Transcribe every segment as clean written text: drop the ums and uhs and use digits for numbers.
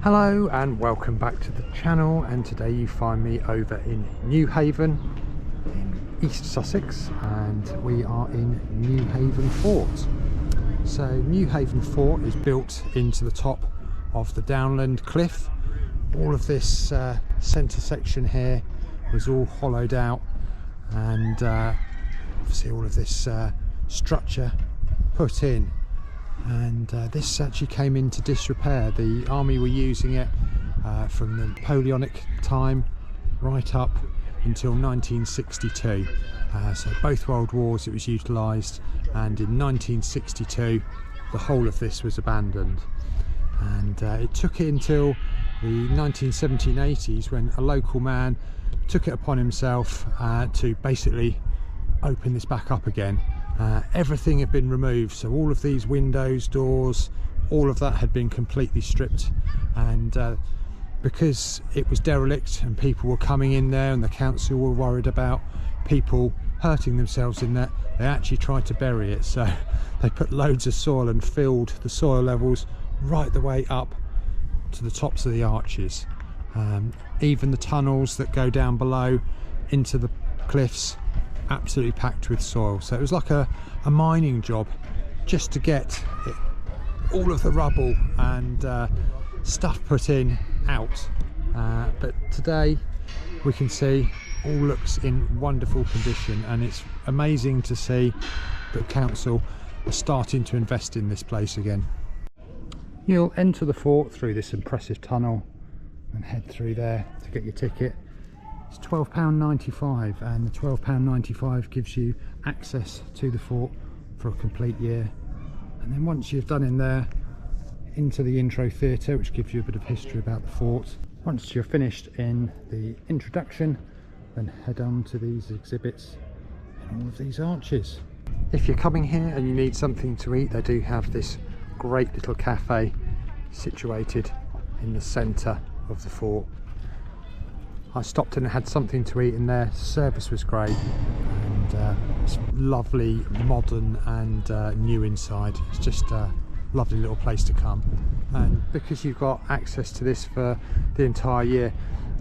Hello and welcome back to the channel, and today you find me over in Newhaven in East Sussex, and we are in Newhaven Fort. So Newhaven Fort is built into the top of the downland cliff. All of this centre section here was all hollowed out, and obviously all of this structure put in. And this actually came into disrepair. The army were using it from the Napoleonic time right up until 1962. So both world wars it was utilised, and in 1962 the whole of this was abandoned. And it took it until the 1970s, 80s, when a local man took it upon himself to basically open this back up again. Everything had been removed, so all of these windows, doors, all of that had been completely stripped, and because it was derelict and people were coming in there and the council were worried about people hurting themselves in there, they actually tried to bury it. So they put loads of soil and filled the soil levels right the way up to the tops of the arches. Even the tunnels that go down below into the cliffs, absolutely packed with soil. So it was like a mining job just to get all of the rubble and stuff put in out. But today we can see all looks in wonderful condition, and it's amazing to see that council are starting to invest in this place again. You'll enter the fort through this impressive tunnel and head through there to get your ticket. It's £12.95, and the £12.95 gives you access to the fort for a complete year. And then once you've done in there, into the intro theatre, which gives you a bit of history about the fort. Once you're finished in the introduction, then head on to these exhibits and all of these arches. If you're coming here and you need something to eat, they do have this great little cafe situated in the centre of the fort. I stopped in and had something to eat in there. Service was great, and it's lovely, modern and new inside. It's just a lovely little place to come, and because you've got access to this for the entire year,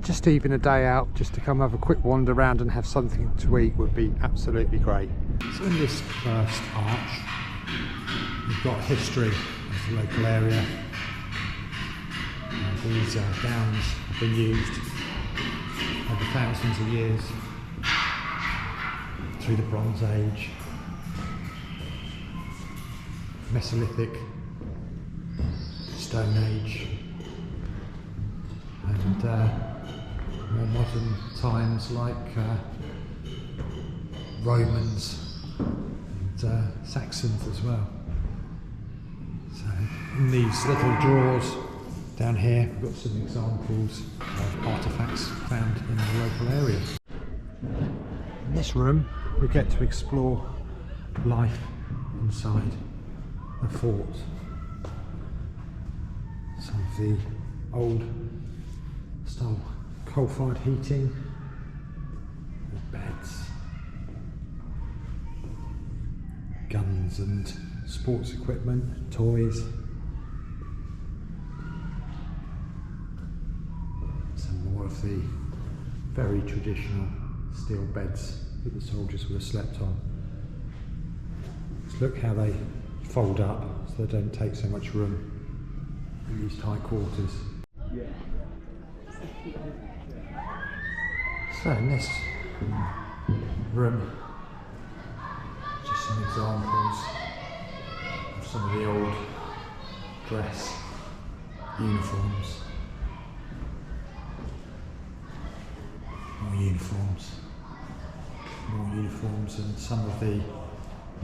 just even a day out just to come have a quick wander around and have something to eat would be absolutely great. So in this first arch we've got history of the local area. These downs have been used over thousands of years, through the Bronze Age, Mesolithic, Stone Age, and more modern times like Romans and Saxons as well. So in these little drawers down here we've got some examples of artefacts found in the local area. In this room we get to explore life inside the fort. Some of the old style coal-fired heating, beds, guns and sports equipment, toys. Some more of the very traditional steel beds that the soldiers would have slept on. Just look how they fold up so they don't take so much room in these tight quarters. So in this room, just some examples of some of the old dress, uniforms, more uniforms, and some of the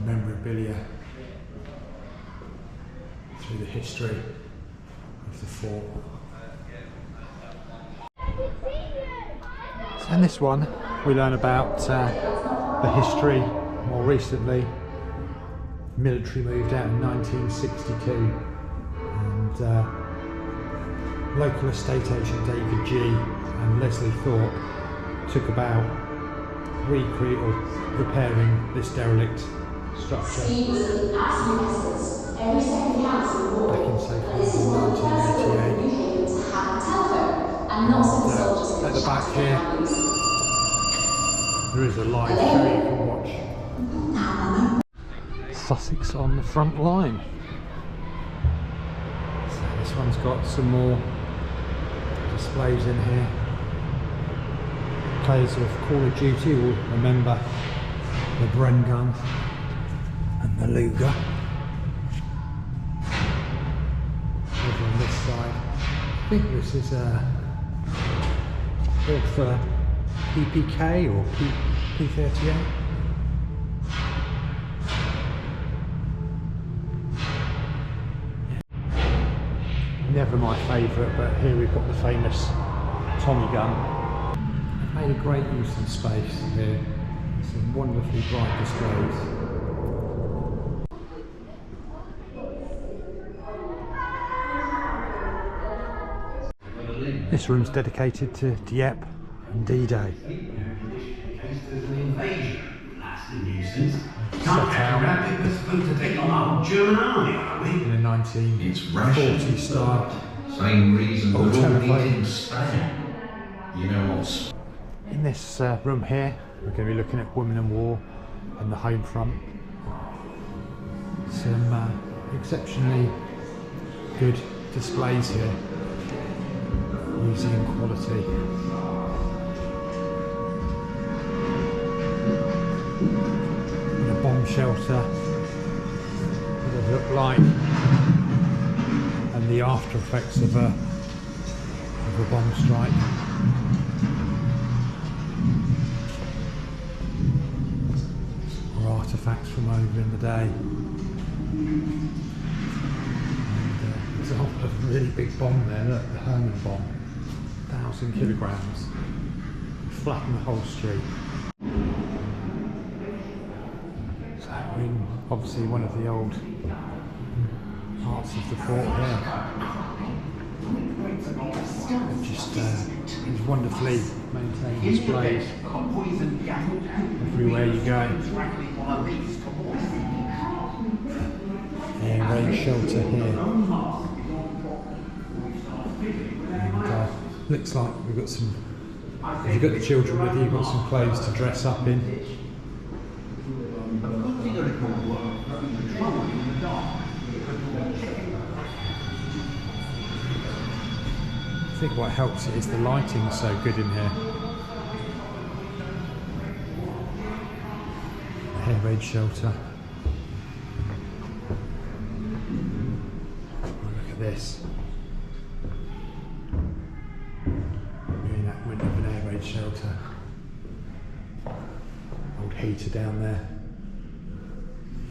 memorabilia through the history of the fort. So in this one we learn about the history more recently. The military moved out in 1962, and local estate agent David G and Leslie Thorpe took about repairing this derelict structure back in so far in 1988. back here, there is a live show you can watch. Sussex on the front line. So this one's got some more displays in here. Players of Call of Duty will remember the Bren gun and the Luger. Over on this side, I think this is built for PPK or P38. Never my favourite, but here we've got the famous Tommy gun. They've made a great use of space here. Some wonderfully bright displays. This room's dedicated to Dieppe and D-Day. Set out in a 1940s style. Same reason old telephone. You know what's In this room here, we're going to be looking at Women and War and the home front. Some exceptionally good displays here, museum quality. And a bomb shelter, what it looked like, and the after effects of a bomb strike. Artifacts from over in the day. And example of a really big bomb there, look, the Herman bomb, 1,000 kilograms, flattened the whole street. So we're in obviously one of the old parts of the fort here. Just these wonderfully maintained displays everywhere you go. Air raid shelter here. And looks like we've got some, if you've got the children with you, you've got some clothes to dress up in. I think what helps it is the lighting so good in here. The air raid shelter. Oh, look at this. Reenactment of an air raid shelter. Old heater down there.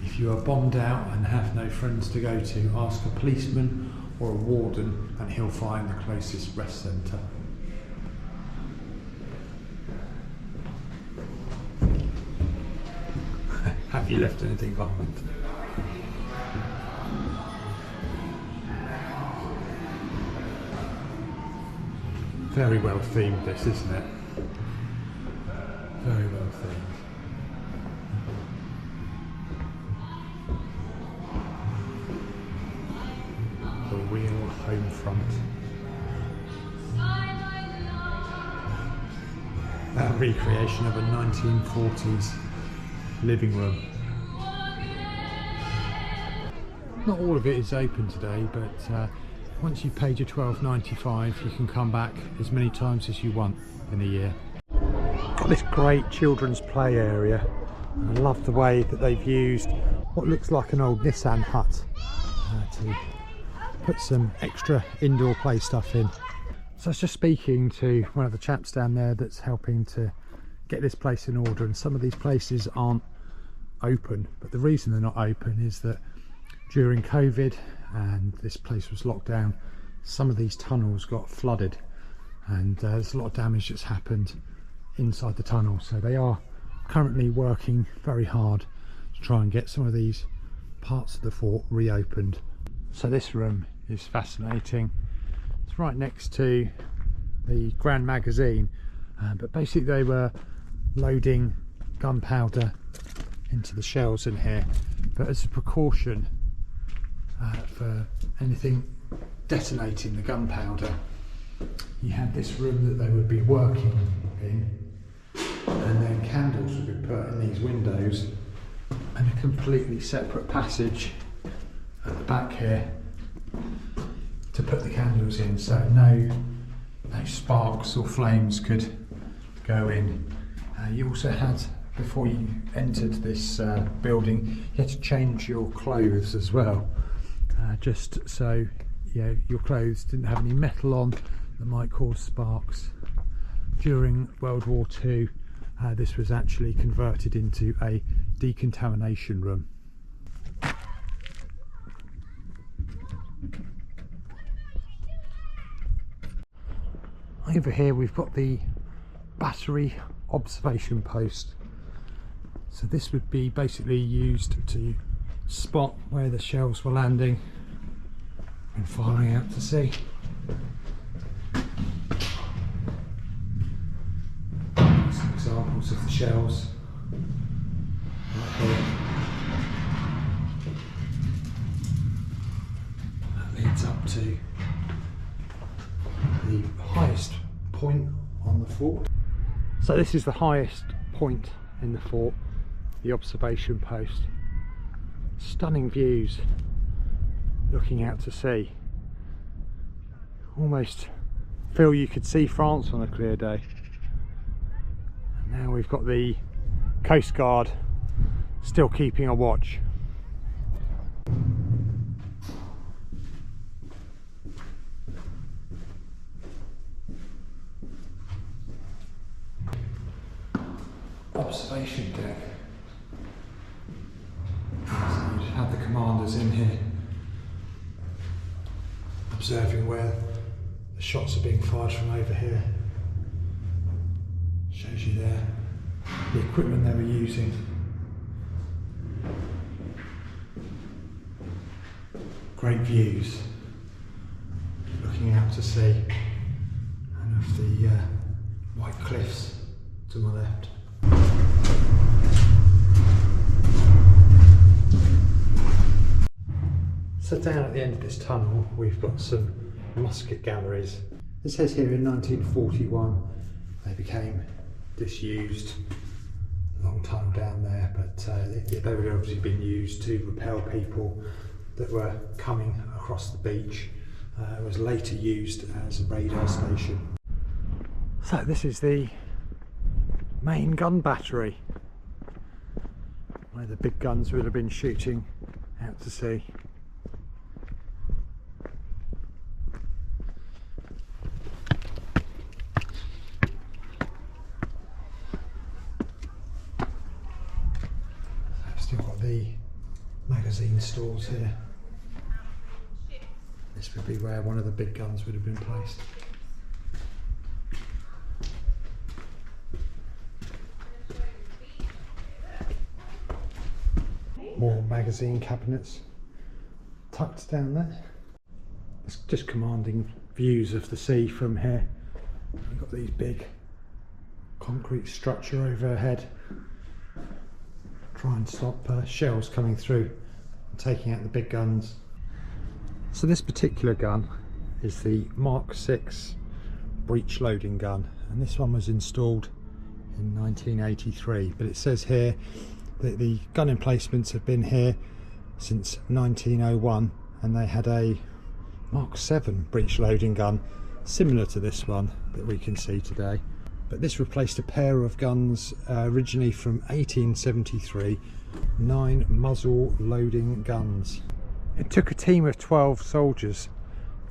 If you are bombed out and have no friends to go to, ask a policeman or a warden and he'll find the closest rest centre. Have you left anything behind? Very well themed this, isn't it? Very well themed. The real home front. That recreation of a 1940s living room. Not all of it is open today, but once you've paid your $12.95 you can come back as many times as you want in a year. Got this great children's play area. I love the way that they've used what looks like an old Nissan hut to put some extra indoor play stuff in. So I was just speaking to one of the chaps down there that's helping to get this place in order, and some of these places aren't open, but the reason they're not open is that during COVID and this place was locked down, some of these tunnels got flooded and there's a lot of damage that's happened inside the tunnel. So they are currently working very hard to try and get some of these parts of the fort reopened. So this room is fascinating. It's right next to the Grand Magazine, but basically they were loading gunpowder into the shells in here, but as a precaution for anything detonating the gunpowder, you had this room that they would be working in, and then candles would be put in these windows, and a completely separate passage at the back here to put the candles in, so no sparks or flames could go in. You also had, before you entered this building, you had to change your clothes as well, just so your clothes didn't have any metal on that might cause sparks. During World War II, this was actually converted into a decontamination room. Over here we've got the battery observation post. So this would be basically used to spot where the shells were landing and firing out to sea. Some examples of the shells right here. That leads up to the highest point on the fort. So this is the highest point in the fort, the observation post. Stunning views looking out to sea. Almost feel you could see France on a clear day. And now we've got the Coast Guard still keeping a watch. Observation deck. So you'd have the commanders in here observing where the shots are being fired from over here. Shows you there the equipment they were using. Great views looking out to sea and of the white cliffs to my left. So down at the end of this tunnel we've got some musket galleries. It says here in 1941 they became disused, a long time down there, but they would obviously been used to repel people that were coming across the beach. It was later used as a radar station. So this is the main gun battery, where the big guns would have been shooting out to sea. Still got the magazine stores here. This would be where one of the big guns would have been placed. More magazine cabinets tucked down there. It's just commanding views of the sea from here. We've got these big concrete structure overhead. Try and stop shells coming through and taking out the big guns. So this particular gun is the Mark 6 breech loading gun, and this one was installed in 1983, but it says here that the gun emplacements have been here since 1901, and they had a Mark 7 breech loading gun similar to this one that we can see today. But this replaced a pair of guns originally from 1873, 9 muzzle loading guns. It took a team of 12 soldiers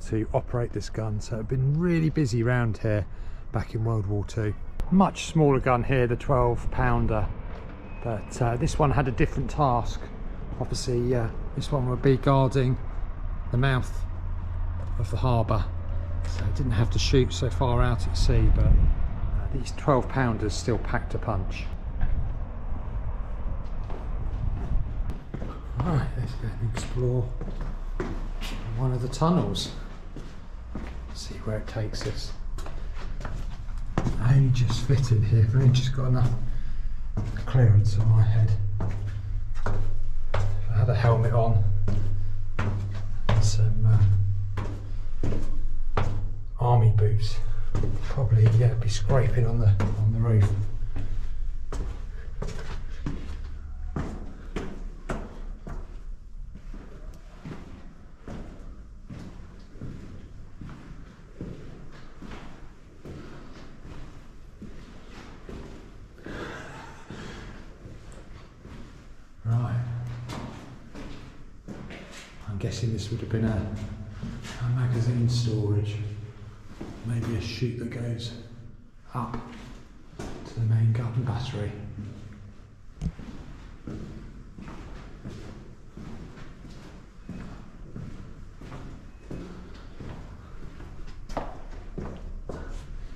to operate this gun, so it had been really busy around here back in World War II. Much smaller gun here, the 12-pounder, but this one had a different task. Obviously this one would be guarding the mouth of the harbour, so it didn't have to shoot so far out at sea, but these 12-pounders still packed a punch. Alright, let's go and explore one of the tunnels. See where it takes us. I only just fitted here, I've only just got enough clearance on my head. If I had a helmet on and some army boots. Probably be scraping on the roof. Right. I'm guessing this would have been a magazine storage. Maybe a chute that goes up to the main gun battery.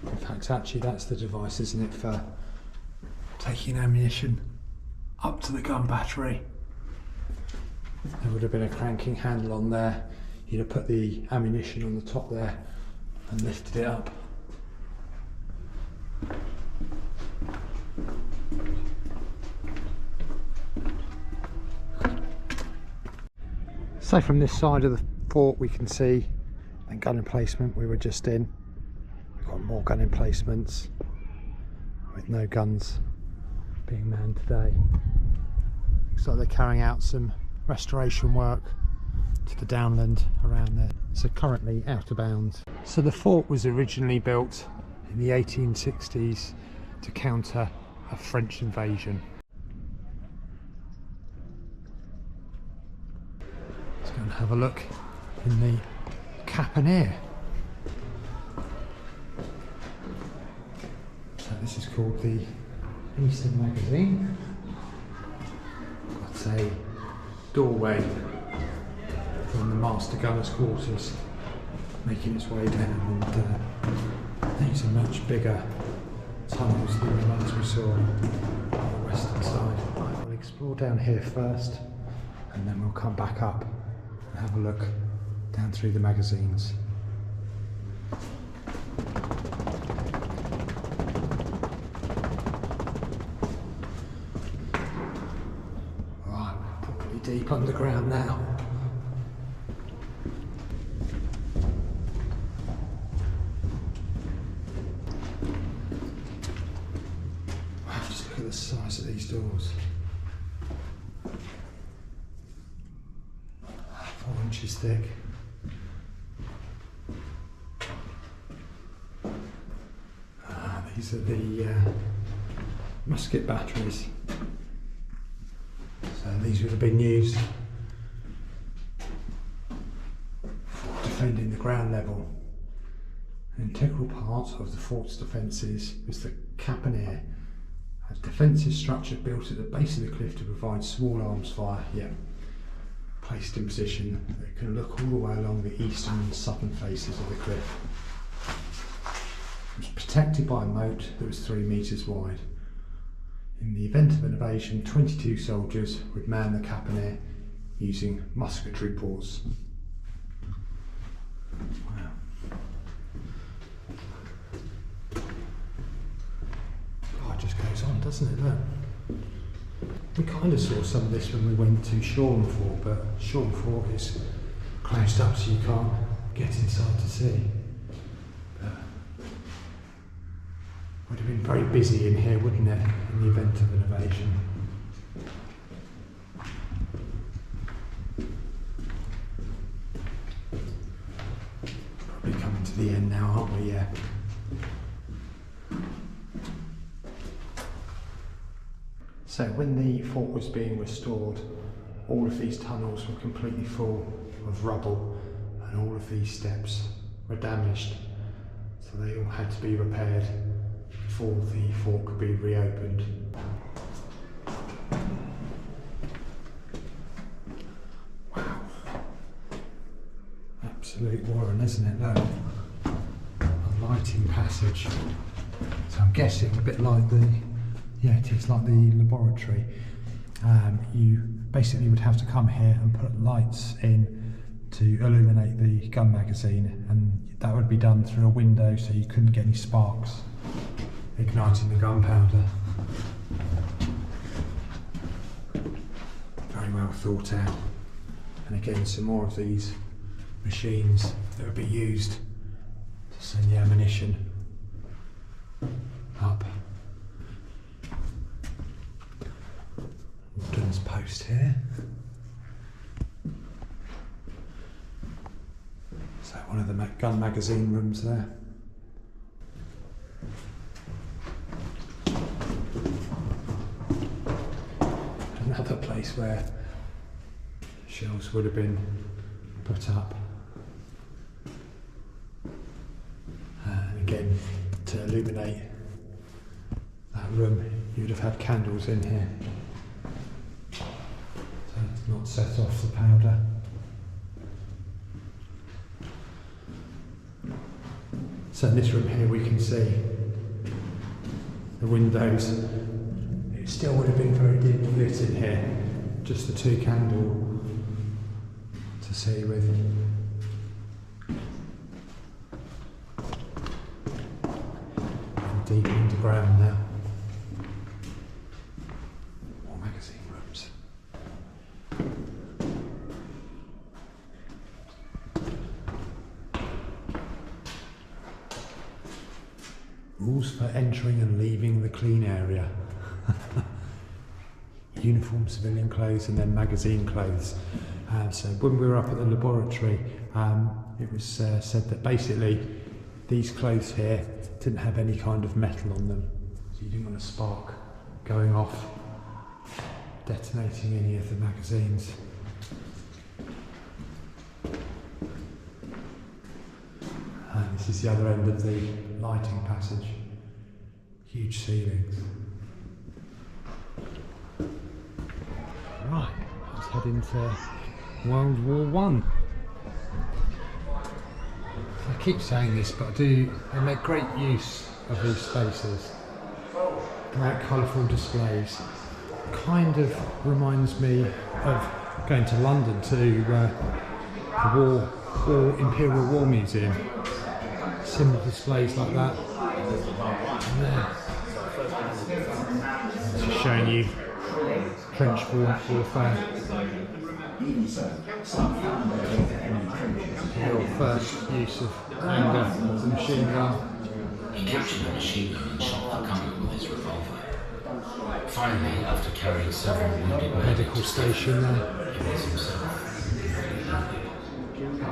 In fact, actually that's the device, isn't it, for taking ammunition up to the gun battery. There would have been a cranking handle on there. You'd have put the ammunition on the top there and lifted it up. So from this side of the fort we can see the gun emplacement we were just in. We've got more gun emplacements with no guns being manned today. Looks like they're carrying out some restoration work to the downland around there. So currently out of bounds. So the fort was originally built in the 1860s to counter a French invasion. Let's go and have a look in the caponnière. So this is called the Eastern Magazine. Got a doorway from the master gunner's quarters making its way down, and these are much bigger tunnels than the ones we saw on the western side. Right, we'll explore down here first and then we'll come back up and have a look down through the magazines. Right, we're probably deep underground now. The size of these doors. 4 inches thick. These are the musket batteries. So these would have been used for defending the ground level. An integral part of the fort's defences was the caponnière, a defensive structure built at the base of the cliff to provide small arms fire, placed in position that can look all the way along the eastern and southern faces of the cliff. It was protected by a moat that was 3 metres wide. In the event of an invasion, 22 soldiers would man the caponnière using musketry ports. Wow. Just goes on, doesn't it? Look. We kind of saw some of this when we went to Shoreham Fort, but Shoreham Fort is closed up so you can't get inside to see. But would have been very busy in here, wouldn't it, in the event of an invasion? Probably coming to the end now, aren't we? Yeah. So when the fort was being restored, all of these tunnels were completely full of rubble and all of these steps were damaged. So they all had to be repaired before the fort could be reopened. Wow. Absolute warren, isn't it? Look. A lighting passage. So I'm guessing a bit like it is like the laboratory. You basically would have to come here and put lights in to illuminate the gun magazine, and that would be done through a window so you couldn't get any sparks igniting the gunpowder. Very well thought out. And again, some more of these machines that would be used to Send the ammunition up. Woodlands post here. So one of the gun magazine rooms there. Another place where shells would have been put up. And again, to illuminate that room, you'd have had candles in here to not set off the powder. So in this room here we can see the windows. It still would have been very dimly lit in here, just the two candle to see with. And deep underground now. More magazine rooms. Rules for entering and leaving the clean area. Uniform civilian clothes and then magazine clothes. So when we were up at the laboratory, it was said that basically these clothes here didn't have any kind of metal on them. So you didn't want a spark going off, detonating any of the magazines. And this is the other end of the lighting passage. Huge ceilings. Right, let's head into World War One. I keep saying this, but they make great use of these spaces. Bright, colourful displays. Kind of reminds me of going to London to the Imperial War Museum. Similar displays like that. And there. Just showing you trench warfare. The first use of anger of the machine gun. He captured the machine gun and shot the gunner with his revolver. Finally, after carrying several wounded Medical station there. he was himself.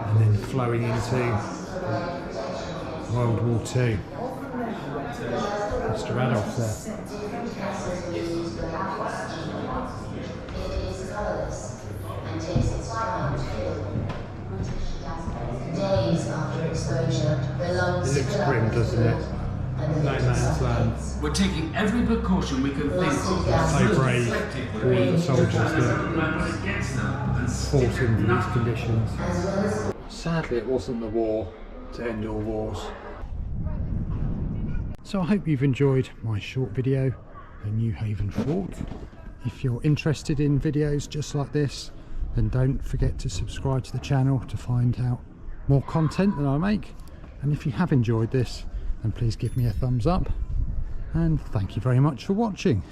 And then flowing into World War II. Mr. Adolf there. It looks grim, doesn't it? No man's land. We're taking every precaution we can think of. So brave, all of the soldiers that fought in these conditions. Sadly, it wasn't the war to end all wars. So I hope you've enjoyed my short video on Newhaven Fort. If you're interested in videos just like this, then don't forget to subscribe to the channel to find out more content that I make. And if you have enjoyed this, then please give me a thumbs up. And thank you very much for watching.